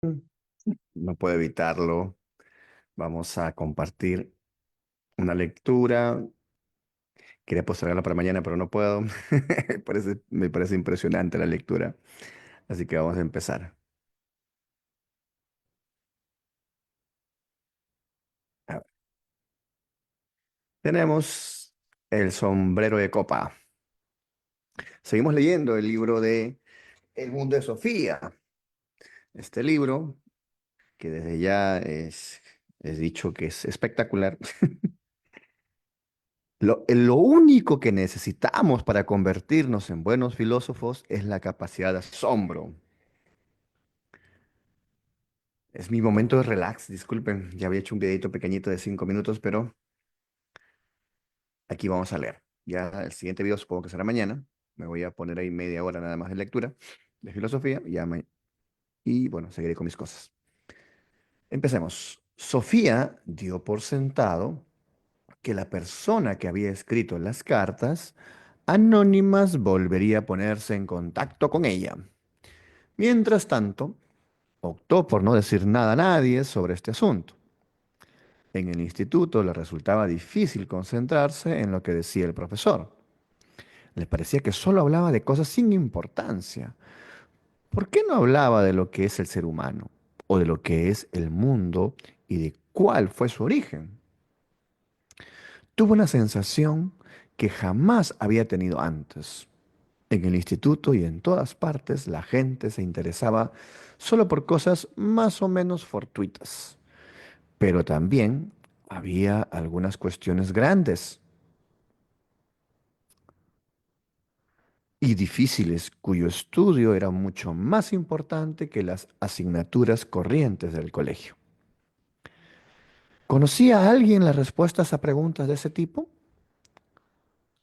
No puedo evitarlo. Vamos a compartir una lectura. Quería postergarla para mañana, pero no puedo. Me parece impresionante la lectura. Así que vamos a empezar. A ver, tenemos El sombrero de copa. Seguimos leyendo el libro de El mundo de Sofía. Este libro, que desde ya es dicho que es espectacular. Lo único que necesitamos para convertirnos en buenos filósofos es la capacidad de asombro. Es mi momento de relax, disculpen, ya había hecho un videito pequeñito de 5 minutos, pero aquí vamos a leer. Ya el siguiente video supongo que será mañana. Me voy a poner ahí media hora nada más de lectura de filosofía y bueno, seguiré con mis cosas. Empecemos. Sofía dio por sentado que la persona que había escrito las cartas anónimas volvería a ponerse en contacto con ella. Mientras tanto, optó por no decir nada a nadie sobre este asunto. En el instituto le resultaba difícil concentrarse en lo que decía el profesor. Le parecía que solo hablaba de cosas sin importancia. ¿Por qué no hablaba de lo que es el ser humano? ¿O de lo que es el mundo y de cuál fue su origen? Tuvo una sensación que jamás había tenido antes. En el instituto y en todas partes la gente se interesaba solo por cosas más o menos fortuitas. Pero también había algunas cuestiones grandes y difíciles cuyo estudio era mucho más importante que las asignaturas corrientes del colegio. ¿Conocía a alguien las respuestas a preguntas de ese tipo?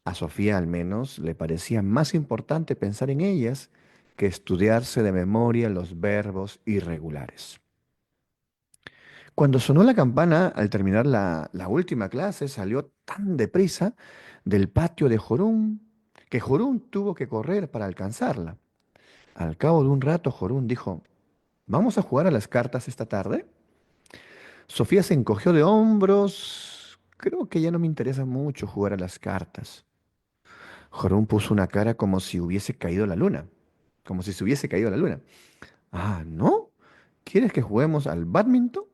A Sofía al menos le parecía más importante pensar en ellas que estudiarse de memoria los verbos irregulares. Cuando sonó la campana al terminar la última clase, salió tan deprisa del patio de Jorún que Jorún tuvo que correr para alcanzarla. Al cabo de un rato, Jorún dijo, ¿vamos a jugar a las cartas esta tarde? Sofía se encogió de hombros. Creo que ya no me interesa mucho jugar a las cartas. Jorún puso una cara como si hubiese caído la luna. Como si se hubiese caído la luna. Ah, ¿no? ¿Quieres que juguemos al bádminton?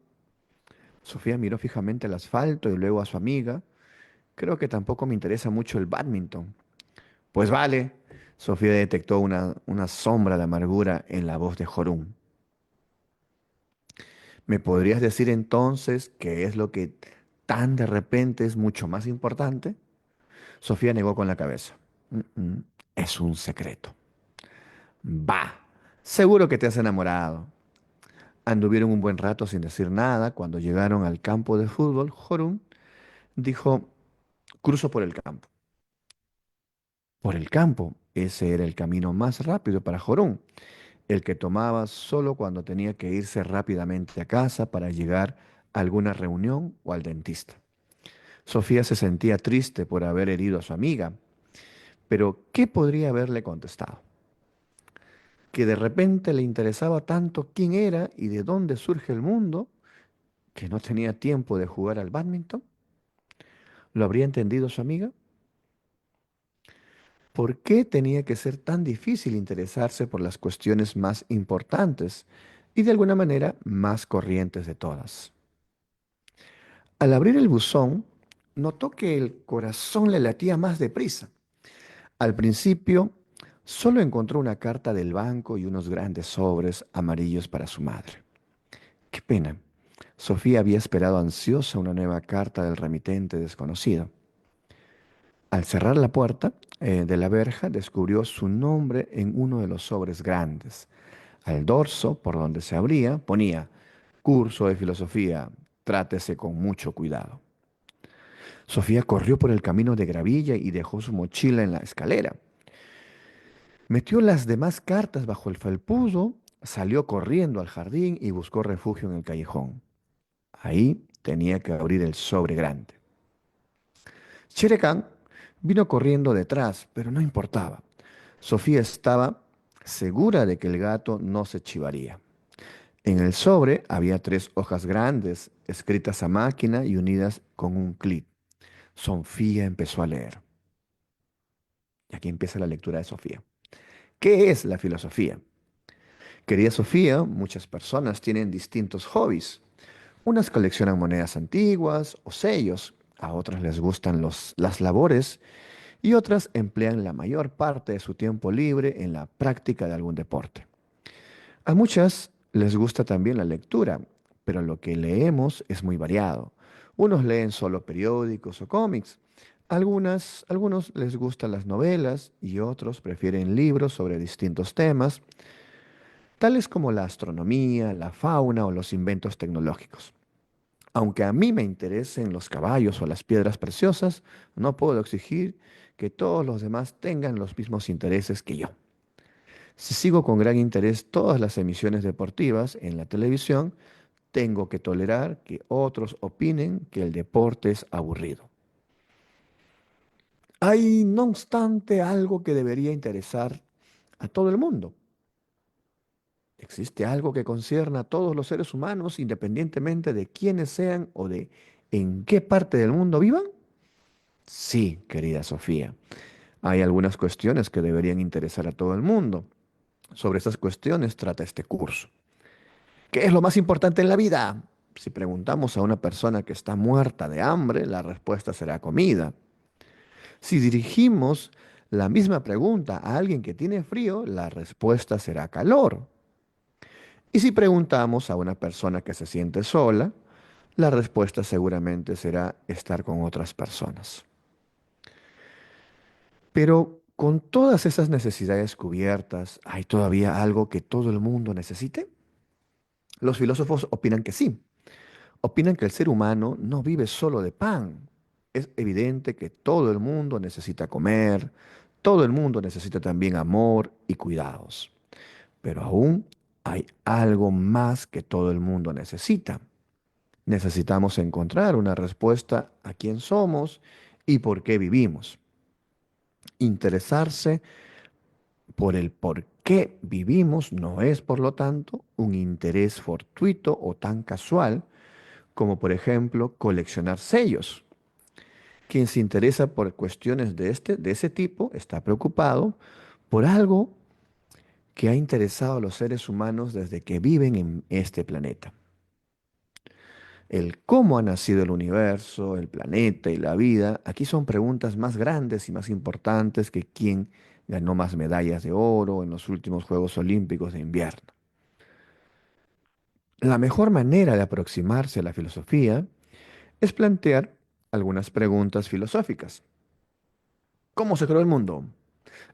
Sofía miró fijamente al asfalto y luego a su amiga. Creo que tampoco me interesa mucho el bádminton. Pues vale. Sofía detectó una sombra de amargura en la voz de Jorún. ¿Me podrías decir entonces qué es lo que tan de repente es mucho más importante? Sofía negó con la cabeza. Es un secreto. Bah, seguro que te has enamorado. Anduvieron un buen rato sin decir nada. Cuando llegaron al campo de fútbol, Jorún dijo, cruzo por el campo. Por el campo. Ese era el camino más rápido para Jorún, el que tomaba solo cuando tenía que irse rápidamente a casa para llegar a alguna reunión o al dentista. Sofía se sentía triste por haber herido a su amiga, pero ¿qué podría haberle contestado? Que de repente le interesaba tanto quién era y de dónde surge el mundo, que no tenía tiempo de jugar al bádminton. ¿Lo habría entendido su amiga? ¿Por qué tenía que ser tan difícil interesarse por las cuestiones más importantes y de alguna manera más corrientes de todas? Al abrir el buzón, notó que el corazón le latía más deprisa. Al principio, solo encontró una carta del banco y unos grandes sobres amarillos para su madre. Qué pena. Sofía había esperado ansiosa una nueva carta del remitente desconocido. Al cerrar la puerta de la verja, descubrió su nombre en uno de los sobres grandes. Al dorso, por donde se abría, ponía Curso de Filosofía, trátese con mucho cuidado. Sofía corrió por el camino de gravilla y dejó su mochila en la escalera. Metió las demás cartas bajo el felpudo, salió corriendo al jardín y buscó refugio en el callejón. Ahí tenía que abrir el sobre grande. Shere Khan vino corriendo detrás, pero no importaba. Sofía estaba segura de que el gato no se chivaría. En el sobre había tres hojas grandes, escritas a máquina y unidas con un clip. Sofía empezó a leer. Y aquí empieza la lectura de Sofía. ¿Qué es la filosofía? Querida Sofía, muchas personas tienen distintos hobbies. Unas coleccionan monedas antiguas o sellos, a otras les gustan las labores y otras emplean la mayor parte de su tiempo libre en la práctica de algún deporte. A muchas les gusta también la lectura, pero lo que leemos es muy variado. Unos leen solo periódicos o cómics, algunos les gustan las novelas y otros prefieren libros sobre distintos temas, tales como la astronomía, la fauna o los inventos tecnológicos. Aunque a mí me interesen los caballos o las piedras preciosas, no puedo exigir que todos los demás tengan los mismos intereses que yo. Si sigo con gran interés todas las emisiones deportivas en la televisión, tengo que tolerar que otros opinen que el deporte es aburrido. Hay, no obstante, algo que debería interesar a todo el mundo. ¿Existe algo que concierne a todos los seres humanos, independientemente de quiénes sean o de en qué parte del mundo vivan? Sí, querida Sofía. Hay algunas cuestiones que deberían interesar a todo el mundo. Sobre esas cuestiones trata este curso. ¿Qué es lo más importante en la vida? Si preguntamos a una persona que está muerta de hambre, la respuesta será comida. Si dirigimos la misma pregunta a alguien que tiene frío, la respuesta será calor. Y si preguntamos a una persona que se siente sola, la respuesta seguramente será estar con otras personas. Pero con todas esas necesidades cubiertas, ¿hay todavía algo que todo el mundo necesite? Los filósofos opinan que sí. Opinan que el ser humano no vive solo de pan. Es evidente que todo el mundo necesita comer, todo el mundo necesita también amor y cuidados. Pero aún hay algo más que todo el mundo necesita. Necesitamos encontrar una respuesta a quién somos y por qué vivimos. Interesarse por el por qué vivimos no es, por lo tanto, un interés fortuito o tan casual como, por ejemplo, coleccionar sellos. Quien se interesa por cuestiones de ese tipo está preocupado por algo que ha interesado a los seres humanos desde que viven en este planeta. El cómo ha nacido el universo, el planeta y la vida, aquí son preguntas más grandes y más importantes que quién ganó más medallas de oro en los últimos Juegos Olímpicos de invierno. La mejor manera de aproximarse a la filosofía es plantear algunas preguntas filosóficas. ¿Cómo se creó el mundo?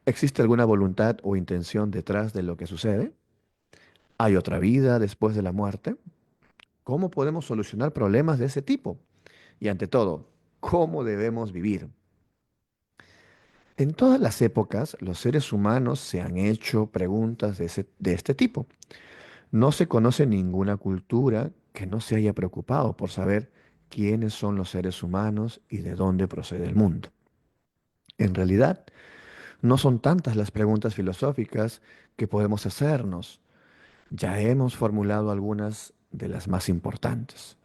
¿Existe alguna voluntad o intención detrás de lo que sucede? ¿Hay otra vida después de la muerte? ¿Cómo podemos solucionar problemas de ese tipo? Y ante todo, ¿cómo debemos vivir? En todas las épocas, los seres humanos se han hecho preguntas de este tipo. No se conoce ninguna cultura que no se haya preocupado por saber quiénes son los seres humanos y de dónde procede el mundo. En realidad, no son tantas las preguntas filosóficas que podemos hacernos. Ya hemos formulado algunas de las más importantes.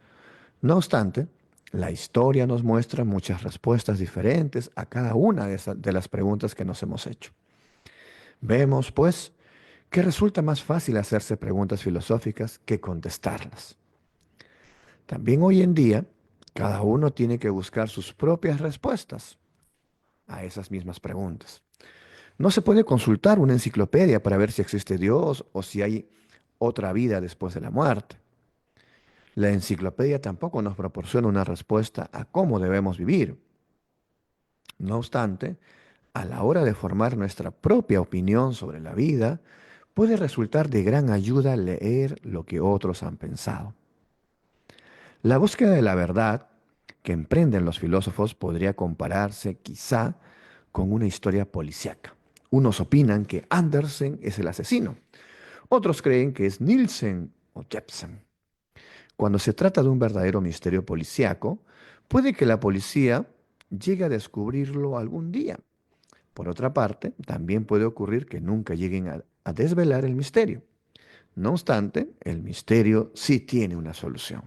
No obstante, la historia nos muestra muchas respuestas diferentes a cada una de las preguntas que nos hemos hecho. Vemos, pues, que resulta más fácil hacerse preguntas filosóficas que contestarlas. También hoy en día, cada uno tiene que buscar sus propias respuestas a esas mismas preguntas. No se puede consultar una enciclopedia para ver si existe Dios o si hay otra vida después de la muerte. La enciclopedia tampoco nos proporciona una respuesta a cómo debemos vivir. No obstante, a la hora de formar nuestra propia opinión sobre la vida, puede resultar de gran ayuda leer lo que otros han pensado. La búsqueda de la verdad que emprenden los filósofos podría compararse quizá con una historia policíaca. Unos opinan que Andersen es el asesino, otros creen que es Nielsen o Jepsen. Cuando se trata de un verdadero misterio policíaco, puede que la policía llegue a descubrirlo algún día. Por otra parte, también puede ocurrir que nunca lleguen a desvelar el misterio. No obstante, el misterio sí tiene una solución.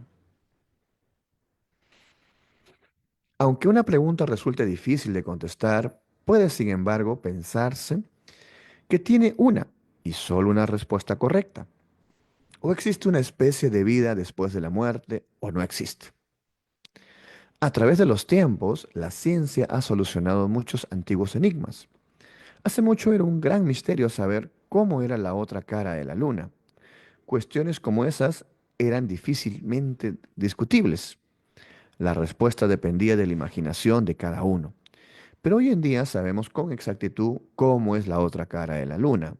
Aunque una pregunta resulte difícil de contestar, puede sin embargo pensarse que tiene una y solo una respuesta correcta. O existe una especie de vida después de la muerte o no existe. A través de los tiempos, la ciencia ha solucionado muchos antiguos enigmas. Hace mucho era un gran misterio saber cómo era la otra cara de la luna. Cuestiones como esas eran difícilmente discutibles. La respuesta dependía de la imaginación de cada uno. Pero hoy en día sabemos con exactitud cómo es la otra cara de la luna.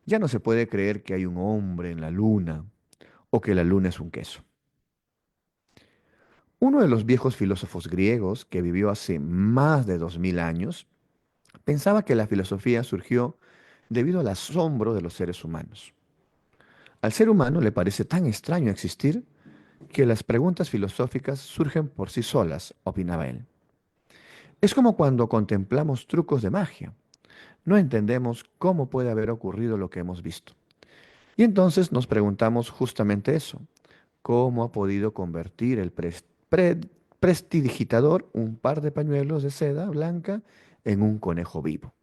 Ya no se puede creer que hay un hombre en la luna o que la luna es un queso. Uno de los viejos filósofos griegos, que vivió hace más de 2000 años, pensaba que la filosofía surgió debido al asombro de los seres humanos. Al ser humano le parece tan extraño existir que las preguntas filosóficas surgen por sí solas, opinaba él. Es como cuando contemplamos trucos de magia. No entendemos cómo puede haber ocurrido lo que hemos visto. Y entonces nos preguntamos justamente eso. ¿Cómo ha podido convertir el prestidigitador un par de pañuelos de seda blanca en un conejo vivo?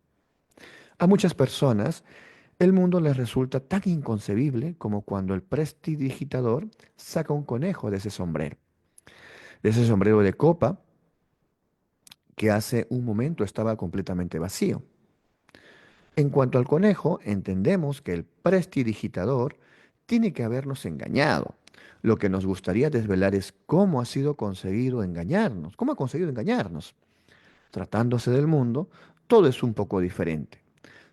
A muchas personas el mundo les resulta tan inconcebible como cuando el prestidigitador saca un conejo de ese sombrero de copa que hace un momento estaba completamente vacío. En cuanto al conejo, entendemos que el prestidigitador tiene que habernos engañado. Lo que nos gustaría desvelar es cómo ha sido conseguido engañarnos, cómo ha conseguido engañarnos. Tratándose del mundo, todo es un poco diferente.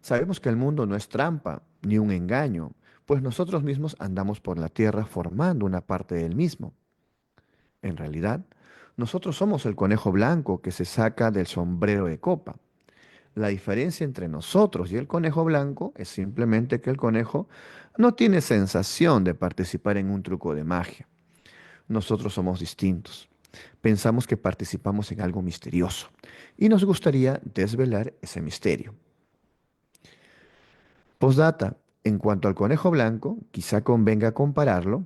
Sabemos que el mundo no es trampa ni un engaño, pues nosotros mismos andamos por la tierra formando una parte del mismo. En realidad, nosotros somos el conejo blanco que se saca del sombrero de copa. La diferencia entre nosotros y el conejo blanco es simplemente que el conejo no tiene sensación de participar en un truco de magia. Nosotros somos distintos. Pensamos que participamos en algo misterioso y nos gustaría desvelar ese misterio. Postdata, en cuanto al conejo blanco, quizá convenga compararlo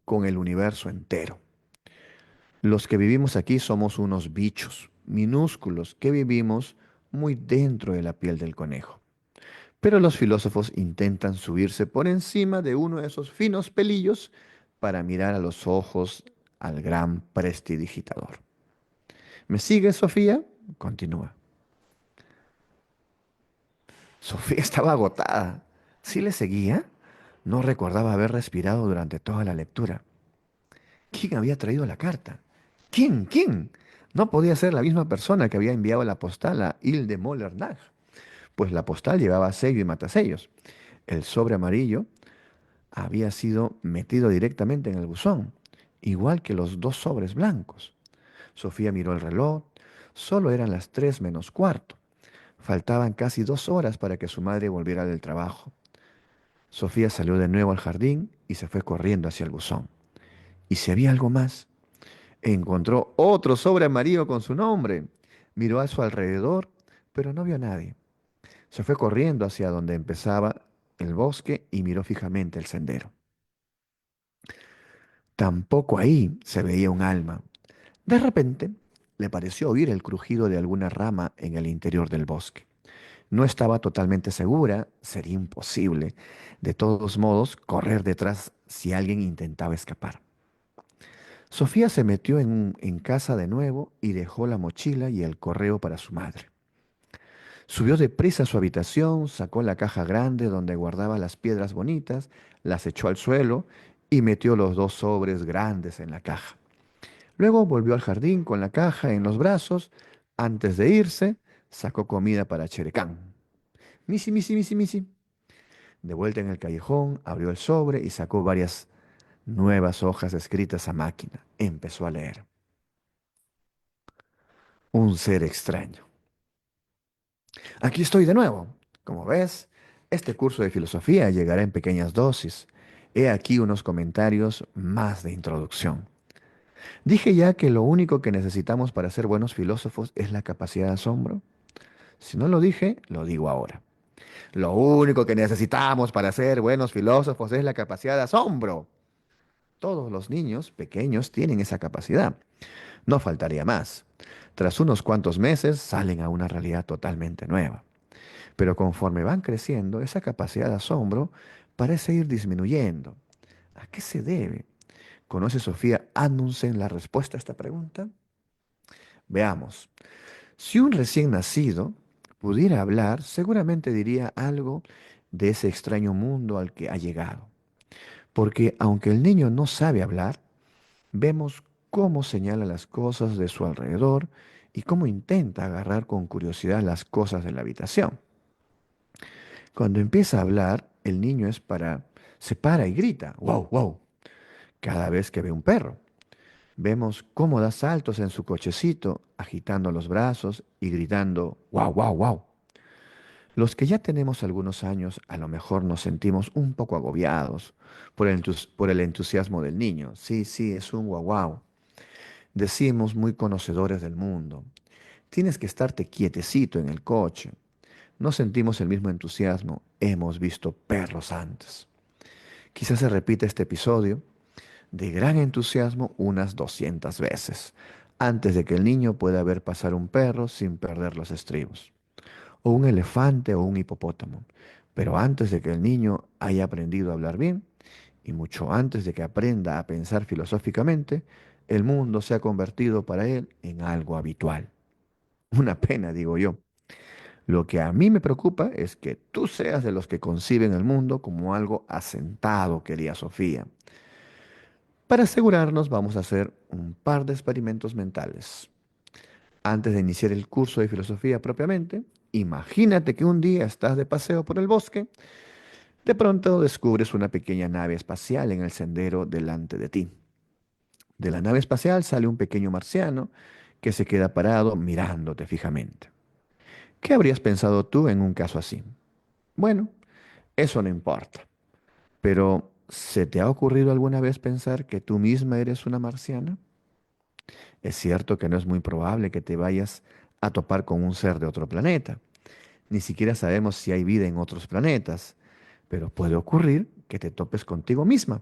con el universo entero. Los que vivimos aquí somos unos bichos minúsculos que vivimos muy dentro de la piel del conejo. Pero los filósofos intentan subirse por encima de uno de esos finos pelillos para mirar a los ojos al gran prestidigitador. ¿Me sigue, Sofía? Continúa. Sofía estaba agotada. ¿Sí le seguía? No recordaba haber respirado durante toda la lectura. ¿Quién había traído la carta? ¿Quién? ¿Quién? No podía ser la misma persona que había enviado la postal a Hilde Mollernach, pues la postal llevaba sello y matasellos. El sobre amarillo había sido metido directamente en el buzón, igual que los dos sobres blancos. Sofía miró el reloj. Solo eran las 3 menos cuarto. Faltaban casi 2 horas para que su madre volviera del trabajo. Sofía salió de nuevo al jardín y se fue corriendo hacia el buzón. ¿Y si había algo más? Encontró otro sobre amarillo con su nombre. Miró a su alrededor, pero no vio a nadie. Se fue corriendo hacia donde empezaba el bosque y miró fijamente el sendero. Tampoco ahí se veía un alma. De repente, le pareció oír el crujido de alguna rama en el interior del bosque. No estaba totalmente segura, sería imposible, de todos modos, correr detrás si alguien intentaba escapar. Sofía se metió en casa de nuevo y dejó la mochila y el correo para su madre. Subió deprisa a su habitación, sacó la caja grande donde guardaba las piedras bonitas, las echó al suelo y metió los dos sobres grandes en la caja. Luego volvió al jardín con la caja en los brazos. Antes de irse, sacó comida para Cherecán. Misi, misi, misi, misi. De vuelta en el callejón, abrió el sobre y sacó varias nuevas hojas escritas a máquina. Empezó a leer. Un ser extraño. Aquí estoy de nuevo. Como ves, este curso de filosofía llegará en pequeñas dosis. He aquí unos comentarios más de introducción. Dije ya que lo único que necesitamos para ser buenos filósofos es la capacidad de asombro. Si no lo dije, lo digo ahora. Lo único que necesitamos para ser buenos filósofos es la capacidad de asombro. Todos los niños pequeños tienen esa capacidad. No faltaría más. Tras unos cuantos meses salen a una realidad totalmente nueva. Pero conforme van creciendo, esa capacidad de asombro parece ir disminuyendo. ¿A qué se debe? ¿Conoce Sofía Amundsen la respuesta a esta pregunta? Veamos. Si un recién nacido pudiera hablar, seguramente diría algo de ese extraño mundo al que ha llegado. Porque aunque el niño no sabe hablar, vemos cómo señala las cosas de su alrededor y cómo intenta agarrar con curiosidad las cosas de la habitación. Cuando empieza a hablar, el niño se para y grita, wow, wow, cada vez que ve un perro. Vemos cómo da saltos en su cochecito, agitando los brazos y gritando, wow, wow, wow. Los que ya tenemos algunos años, a lo mejor nos sentimos un poco agobiados por el entusiasmo del niño. Sí, sí, es un wow, wow. Decimos muy conocedores del mundo. Tienes que estarte quietecito en el coche. No sentimos el mismo entusiasmo. Hemos visto perros antes. Quizás se repita este episodio de gran entusiasmo unas 200 veces, antes de que el niño pueda ver pasar un perro sin perder los estribos, o un elefante o un hipopótamo, pero antes de que el niño haya aprendido a hablar bien, y mucho antes de que aprenda a pensar filosóficamente, el mundo se ha convertido para él en algo habitual. Una pena, digo yo. Lo que a mí me preocupa es que tú seas de los que conciben el mundo como algo asentado, querida Sofía. Para asegurarnos, vamos a hacer un par de experimentos mentales. Antes de iniciar el curso de filosofía propiamente, imagínate que un día estás de paseo por el bosque, de pronto descubres una pequeña nave espacial en el sendero delante de ti. De la nave espacial sale un pequeño marciano que se queda parado mirándote fijamente. ¿Qué habrías pensado tú en un caso así? Bueno, eso no importa, pero ¿se te ha ocurrido alguna vez pensar que tú misma eres una marciana? Es cierto que no es muy probable que te vayas a topar con un ser de otro planeta. Ni siquiera sabemos si hay vida en otros planetas, pero puede ocurrir que te topes contigo misma.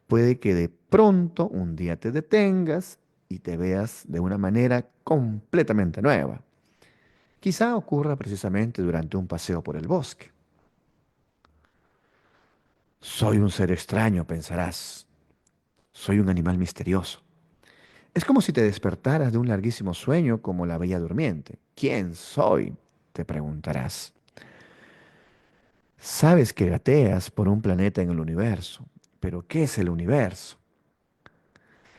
Puede que de pronto un día te detengas y te veas de una manera completamente nueva. Quizá ocurra precisamente durante un paseo por el bosque. Soy un ser extraño, pensarás. Soy un animal misterioso. Es como si te despertaras de un larguísimo sueño como la bella durmiente. ¿Quién soy? Te preguntarás. Sabes que gateas por un planeta en el universo, pero ¿qué es el universo?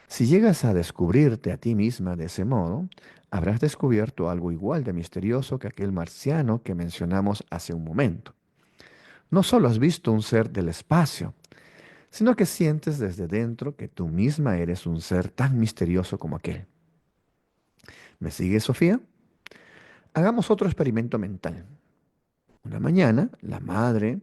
Si llegas a descubrirte a ti misma de ese modo, habrás descubierto algo igual de misterioso que aquel marciano que mencionamos hace un momento. No solo has visto un ser del espacio, sino que sientes desde dentro que tú misma eres un ser tan misterioso como aquel. ¿Me sigues, Sofía? Hagamos otro experimento mental. Una mañana, la madre,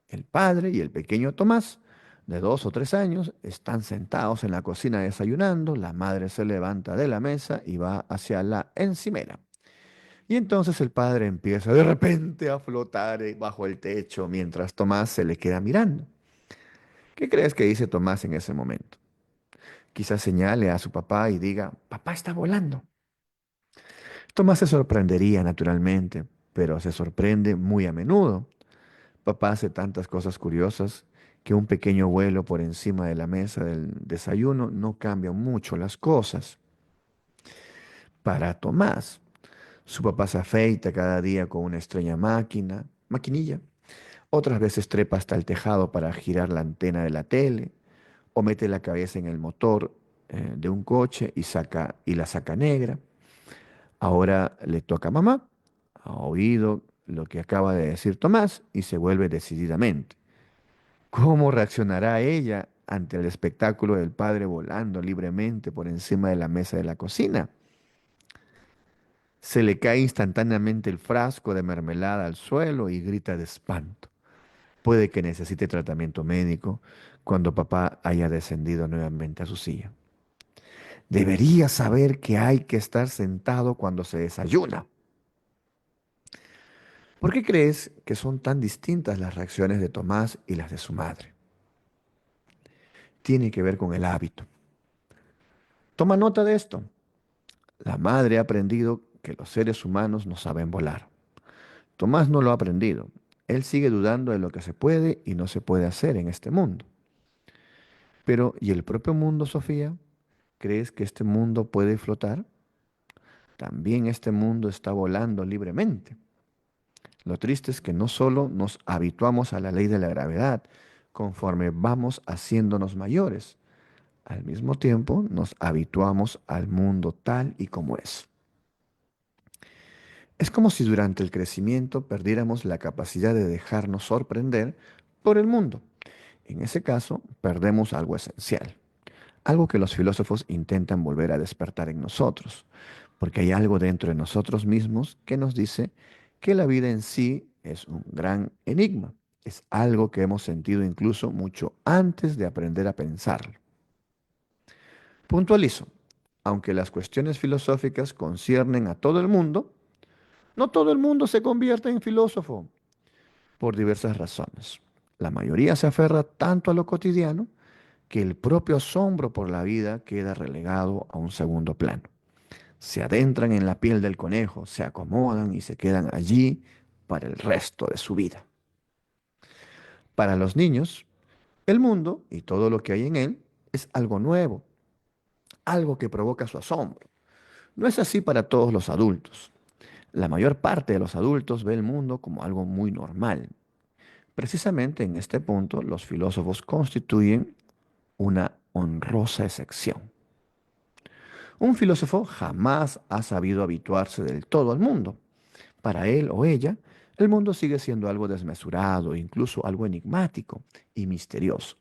el padre y el pequeño Tomás, de 2 o 3 años, están sentados en la cocina desayunando. La madre se levanta de la mesa y va hacia la encimera. Y entonces el padre empieza de repente a flotar bajo el techo mientras Tomás se le queda mirando. ¿Qué crees que dice Tomás en ese momento? Quizás señale a su papá y diga, papá está volando. Tomás se sorprendería naturalmente, pero se sorprende muy a menudo. Papá hace tantas cosas curiosas que un pequeño vuelo por encima de la mesa del desayuno no cambia mucho las cosas. Para Tomás, su papá se afeita cada día con una extraña maquinilla. Otras veces trepa hasta el tejado para girar la antena de la tele o mete la cabeza en el motor de un coche y la saca negra. Ahora le toca a mamá. Ha oído lo que acaba de decir Tomás y se vuelve decididamente. ¿Cómo reaccionará ella ante el espectáculo del padre volando libremente por encima de la mesa de la cocina? Se le cae instantáneamente el frasco de mermelada al suelo y grita de espanto. Puede que necesite tratamiento médico cuando papá haya descendido nuevamente a su silla. Debería saber que hay que estar sentado cuando se desayuna. ¿Por qué crees que son tan distintas las reacciones de Tomás y las de su madre? Tiene que ver con el hábito. Toma nota de esto. La madre ha aprendido que los seres humanos no saben volar. Tomás no lo ha aprendido. Él sigue dudando de lo que se puede y no se puede hacer en este mundo. Pero, ¿y el propio mundo, Sofía? ¿Crees que este mundo puede flotar? También este mundo está volando libremente. Lo triste es que no solo nos habituamos a la ley de la gravedad conforme vamos haciéndonos mayores, al mismo tiempo nos habituamos al mundo tal y como es. Es como si durante el crecimiento perdiéramos la capacidad de dejarnos sorprender por el mundo. En ese caso, perdemos algo esencial, algo que los filósofos intentan volver a despertar en nosotros, porque hay algo dentro de nosotros mismos que nos dice que la vida en sí es un gran enigma, es algo que hemos sentido incluso mucho antes de aprender a pensarlo. Puntualizo, aunque las cuestiones filosóficas conciernen a todo el mundo, no todo el mundo se convierte en filósofo por diversas razones. La mayoría se aferra tanto a lo cotidiano que el propio asombro por la vida queda relegado a un segundo plano. Se adentran en la piel del conejo, se acomodan y se quedan allí para el resto de su vida. Para los niños, el mundo y todo lo que hay en él es algo nuevo, algo que provoca su asombro. No es así para todos los adultos. La mayor parte de los adultos ve el mundo como algo muy normal. Precisamente en este punto, los filósofos constituyen una honrosa excepción. Un filósofo jamás ha sabido habituarse del todo al mundo. Para él o ella, el mundo sigue siendo algo desmesurado, incluso algo enigmático y misterioso.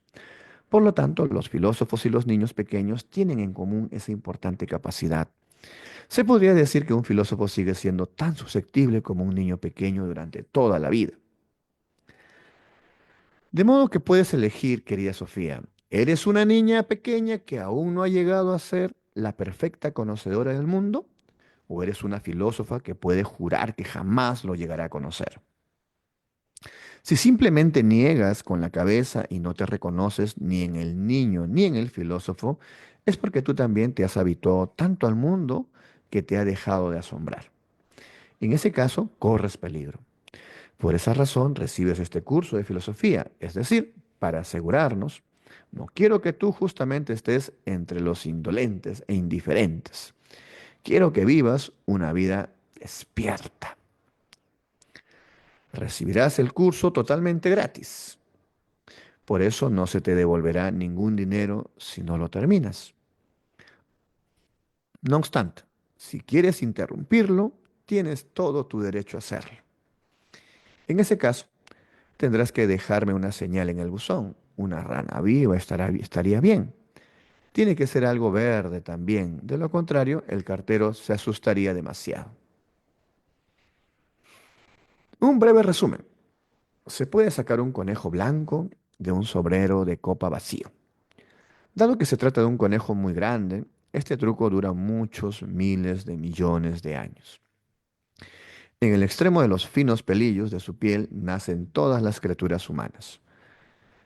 Por lo tanto, los filósofos y los niños pequeños tienen en común esa importante capacidad. Se podría decir que un filósofo sigue siendo tan susceptible como un niño pequeño durante toda la vida. De modo que puedes elegir, querida Sofía, ¿eres una niña pequeña que aún no ha llegado a ser la perfecta conocedora del mundo? ¿O eres una filósofa que puede jurar que jamás lo llegará a conocer? Si simplemente niegas con la cabeza y no te reconoces ni en el niño ni en el filósofo, es porque tú también te has habituado tanto al mundo que te ha dejado de asombrar. En ese caso, corres peligro. Por esa razón recibes este curso de filosofía, es decir, para asegurarnos, no quiero que tú justamente estés entre los indolentes e indiferentes. Quiero que vivas una vida despierta. Recibirás el curso totalmente gratis. Por eso no se te devolverá ningún dinero si no lo terminas. No obstante, si quieres interrumpirlo, tienes todo tu derecho a hacerlo. En ese caso, tendrás que dejarme una señal en el buzón. Una rana viva estaría bien. Tiene que ser algo verde también. De lo contrario, el cartero se asustaría demasiado. Un breve resumen. Se puede sacar un conejo blanco de un sombrero de copa vacío. Dado que se trata de un conejo muy grande, este truco dura muchos miles de millones de años. En el extremo de los finos pelillos de su piel nacen todas las criaturas humanas.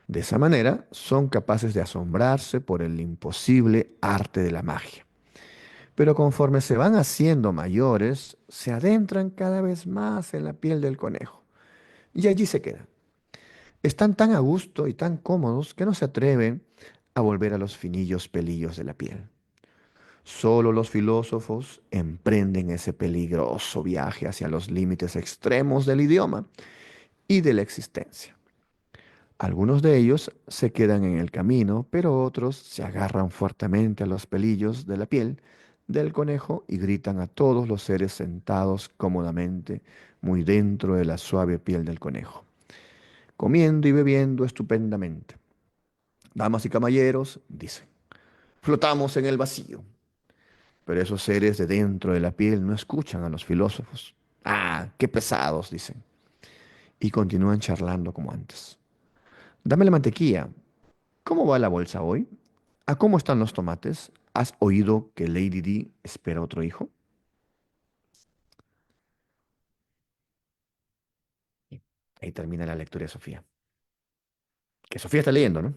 De esa manera son capaces de asombrarse por el imposible arte de la magia. Pero conforme se van haciendo mayores, se adentran cada vez más en la piel del conejo. Y allí se quedan. Están tan a gusto y tan cómodos que no se atreven a volver a los finillos pelillos de la piel. Solo los filósofos emprenden ese peligroso viaje hacia los límites extremos del idioma y de la existencia. Algunos de ellos se quedan en el camino, pero otros se agarran fuertemente a los pelillos de la piel del conejo y gritan a todos los seres sentados cómodamente muy dentro de la suave piel del conejo, comiendo y bebiendo estupendamente. Damas y caballeros, dicen, flotamos en el vacío. Pero esos seres de dentro de la piel no escuchan a los filósofos. Ah, qué pesados, dicen. Y continúan charlando como antes. Dame la mantequilla. ¿Cómo va la bolsa hoy? ¿A cómo están los tomates? ¿Has oído que Lady D espera otro hijo? Ahí termina la lectura de Sofía. Que Sofía está leyendo, ¿no?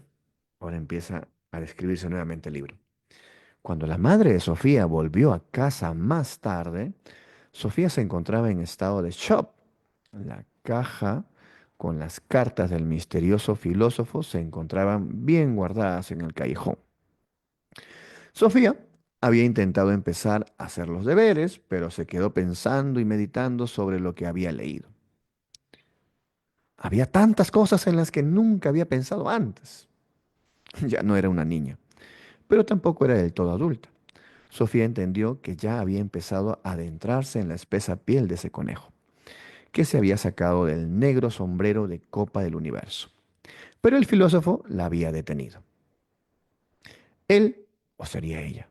Ahora empieza a describirse nuevamente el libro. Cuando la madre de Sofía volvió a casa más tarde, Sofía se encontraba en estado de shock. La caja con las cartas del misterioso filósofo se encontraban bien guardadas en el callejón. Sofía había intentado empezar a hacer los deberes, pero se quedó pensando y meditando sobre lo que había leído. Había tantas cosas en las que nunca había pensado antes. Ya no era una niña, pero tampoco era del todo adulta. Sofía entendió que ya había empezado a adentrarse en la espesa piel de ese conejo, que se había sacado del negro sombrero de copa del universo. Pero el filósofo la había detenido. Él, o sería ella,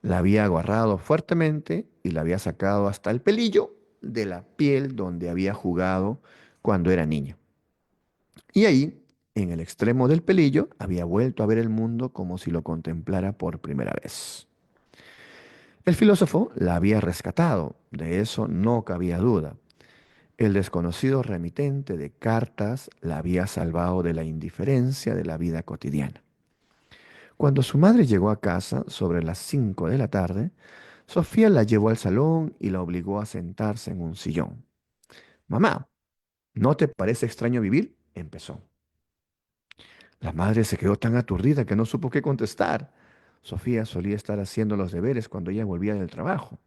la había agarrado fuertemente y la había sacado hasta el pelillo de la piel donde había jugado cuando era niño. Y ahí, en el extremo del pelillo, había vuelto a ver el mundo como si lo contemplara por primera vez. El filósofo la había rescatado, de eso no cabía duda. El desconocido remitente de cartas la había salvado de la indiferencia de la vida cotidiana. Cuando su madre llegó a casa sobre las 5 de la tarde, Sofía la llevó al salón y la obligó a sentarse en un sillón. Mamá, ¿no te parece extraño vivir? Empezó. La madre se quedó tan aturdida que no supo qué contestar. Sofía solía estar haciendo los deberes cuando ella volvía del trabajo.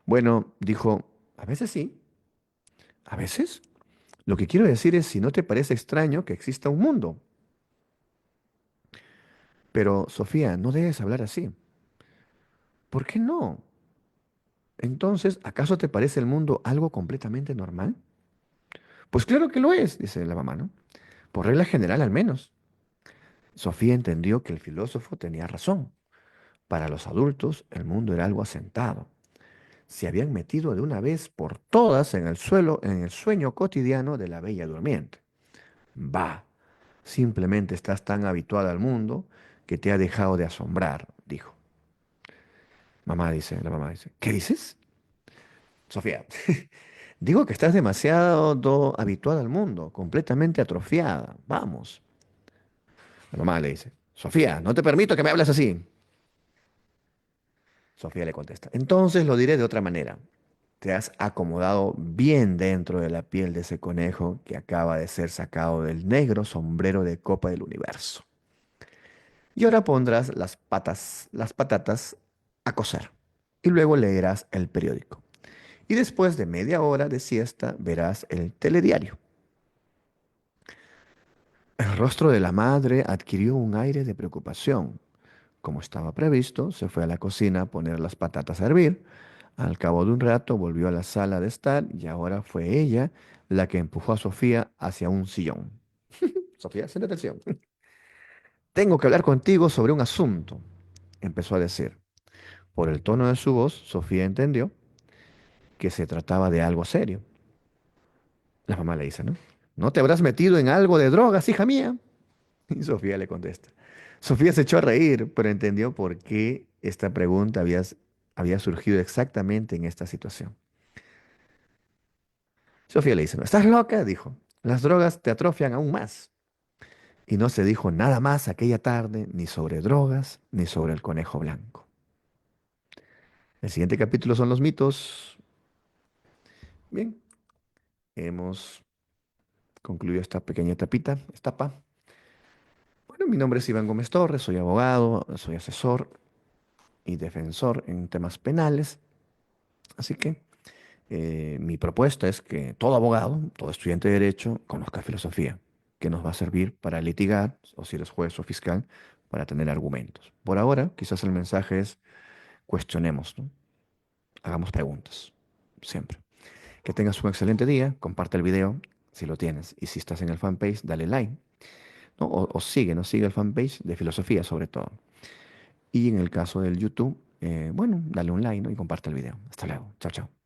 Bueno, dijo, a veces sí, a veces. Lo que quiero decir es si no te parece extraño que exista un mundo. Pero, Sofía, no debes hablar así. ¿Por qué no? Entonces, ¿acaso te parece el mundo algo completamente normal? Pues claro que lo es, dice la mamá, ¿no? Por regla general al menos. Sofía entendió que el filósofo tenía razón. Para los adultos, el mundo era algo asentado. Se habían metido de una vez por todas en el suelo, en el sueño cotidiano de la bella durmiente. Va, simplemente estás tan habituada al mundo que te ha dejado de asombrar, dijo. La mamá dice, ¿qué dices? Sofía, digo que estás demasiado habituada al mundo, completamente atrofiada. Vamos. La mamá le dice, Sofía, no te permito que me hables así. Sofía le contesta, entonces lo diré de otra manera. Te has acomodado bien dentro de la piel de ese conejo que acaba de ser sacado del negro sombrero de copa del universo. Y ahora pondrás las patatas a cocer. Y luego leerás el periódico. Y después de media hora de siesta verás el telediario. El rostro de la madre adquirió un aire de preocupación. Como estaba previsto, se fue a la cocina a poner las patatas a hervir. Al cabo de un rato volvió a la sala de estar y ahora fue ella la que empujó a Sofía hacia un sillón. Sofía, siéntate al sillón. Tengo que hablar contigo sobre un asunto, empezó a decir. Por el tono de su voz, Sofía entendió que se trataba de algo serio. La mamá le dice, ¿no? ¿No te habrás metido en algo de drogas, hija mía? Y Sofía le contesta. Sofía se echó a reír, pero entendió por qué esta pregunta había surgido exactamente en esta situación. Sofía le dice, ¿no estás loca? Dijo. Las drogas te atrofian aún más. Y no se dijo nada más aquella tarde, ni sobre drogas, ni sobre el conejo blanco. El siguiente capítulo son los mitos. Bien, hemos concluido esta pequeña etapa. Bueno, mi nombre es Iván Gómez Torres, soy abogado, soy asesor y defensor en temas penales. Así que mi propuesta es que todo abogado, todo estudiante de derecho, conozca filosofía, que nos va a servir para litigar, o si eres juez o fiscal, para tener argumentos. Por ahora, quizás el mensaje es cuestionemos, ¿no? Hagamos preguntas, siempre. Que tengas un excelente día, comparte el video si lo tienes, y si estás en el fanpage, dale like, ¿no? O sigue, ¿no? Sigue el fanpage de filosofía sobre todo. Y en el caso del YouTube, bueno, dale un like, ¿no? Y comparte el video. Hasta luego. Chao, chao.